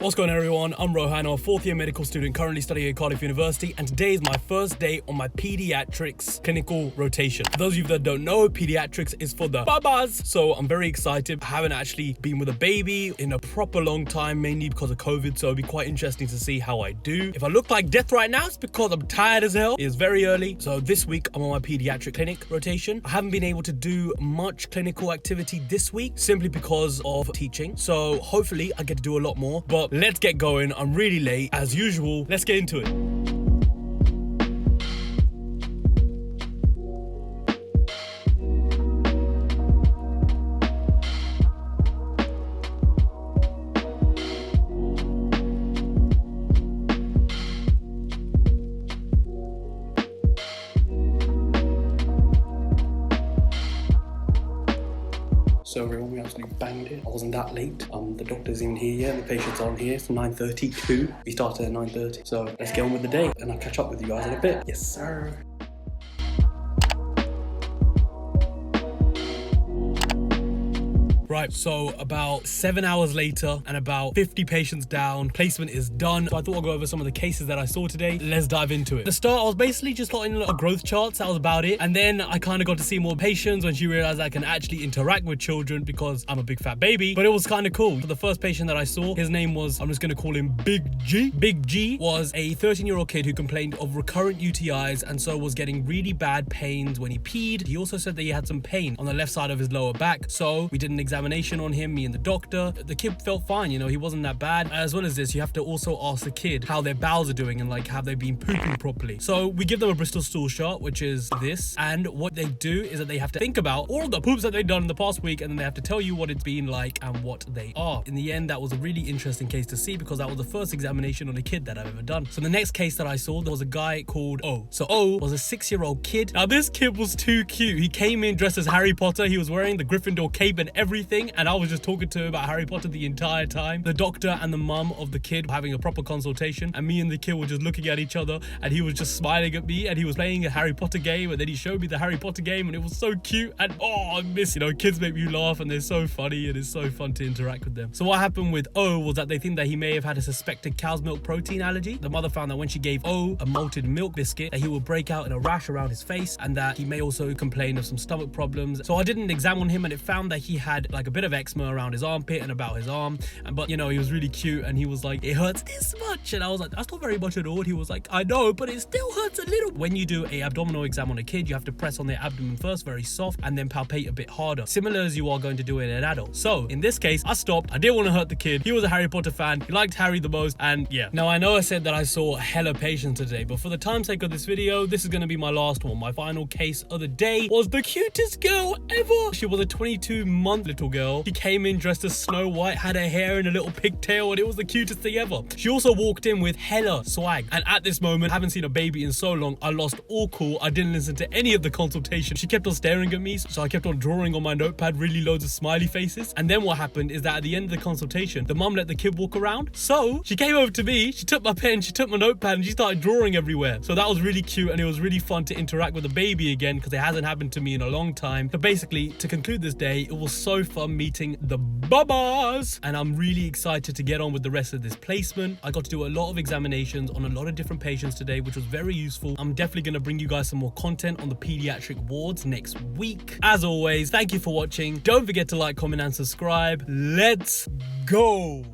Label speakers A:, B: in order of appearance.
A: What's going on, everyone? I'm Rohan, I'm a fourth year medical student currently studying at Cardiff University, and today is my first day on my pediatrics clinical rotation. For those of you that don't know, pediatrics is for the babas, so I'm very excited. I haven't actually been with a baby in a proper long time, mainly because of COVID, so it'll be quite interesting to see how I do. If I look like death right now, it's because I'm tired as hell. It's very early, so this week I'm on my pediatric clinic rotation. I haven't been able to do much clinical activity this week simply because of teaching, so hopefully I get to do a lot more, but let's get going. I'm really late as usual. Let's get into it. So everyone, we absolutely banged it. I wasn't that late. The doctor's even here yet, and the patients aren't here. It's 9:32. We started at 9:30. So let's get on with the day, and I'll catch up with you guys in a bit. Yes, sir. Right, so about 7 hours later and about 50 patients down, placement is done. So I thought I'll go over some of the cases that I saw today. Let's dive into it. At the start, I was basically just plotting a lot of growth charts. That was about it. And then I kind of got to see more patients when she realized I can actually interact with children because I'm a big fat baby. But it was kind of cool. The first patient that I saw, his name was, I'm just going to call him Big G. Big G was a 13-year-old kid who complained of recurrent UTIs and so was getting really bad pains when he peed. He also said that he had some pain on the left side of his lower back. So we did an examination on him, me and the doctor. The kid felt fine, he wasn't that bad. As well as this, you have to also ask the kid how their bowels are doing and like have they been pooping properly. So we give them a Bristol stool shot, which is this, and what they do is that they have to think about all of the poops that they've done in the past week, and then they have to tell you what it's been like and what they are. In the end, that was a really interesting case to see because that was the first examination on a kid that I've ever done. So the next case that I saw, there was a guy called O. So O was a 6-year-old kid. Now this kid was too cute. He came in dressed as Harry Potter. He was wearing the Gryffindor cape and everything, and I was just talking to him about Harry Potter the entire time. The doctor and the mum of the kid were having a proper consultation, and me and the kid were just looking at each other, and he was just smiling at me, and he was playing a Harry Potter game, and then he showed me the Harry Potter game, and it was so cute. And I miss, kids make me laugh, and they're so funny, and it's so fun to interact with them. So what happened with O was that they think that he may have had a suspected cow's milk protein allergy. The mother found that when she gave O a malted milk biscuit, that he would break out in a rash around his face, and that he may also complain of some stomach problems. So I did an exam on him, and it found that he had like a bit of eczema around his armpit and about his arm, but he was really cute, and he was like, it hurts this much, and I was like, that's not very much at all. And he was like, I know, but it still hurts a little. When you do a abdominal exam on a kid, you have to press on their abdomen first, very soft, and then palpate a bit harder, similar as you are going to do in an adult. So in this case, I stopped. I didn't want to hurt the kid. He was a Harry Potter fan. He liked Harry the most, and yeah. Now I know I said that I saw hella patients today, but for the time's sake of this video, this is going to be my last one. My final case of the day was the cutest girl ever. She was a 22-month little girl. She came in dressed as Snow White, had her hair in a little pigtail, and it was the cutest thing ever. She also walked in with hella swag, and at this moment, I haven't seen a baby in so long, I lost all cool. I didn't listen to any of the consultation. She kept on staring at me, so I kept on drawing on my notepad really loads of smiley faces. And then what happened is that at the end of the consultation, the mum let the kid walk around, so she came over to me, she took my pen, she took my notepad, and she started drawing everywhere. So that was really cute, and it was really fun to interact with the baby again because it hasn't happened to me in a long time. So basically, to conclude this day, it was so fun meeting the babas, and I'm really excited to get on with the rest of this placement. I got to do a lot of examinations on a lot of different patients today, which was very useful. I'm definitely going to bring you guys some more content on the pediatric wards next week. As always, thank you for watching. Don't forget to like, comment, and subscribe. Let's go.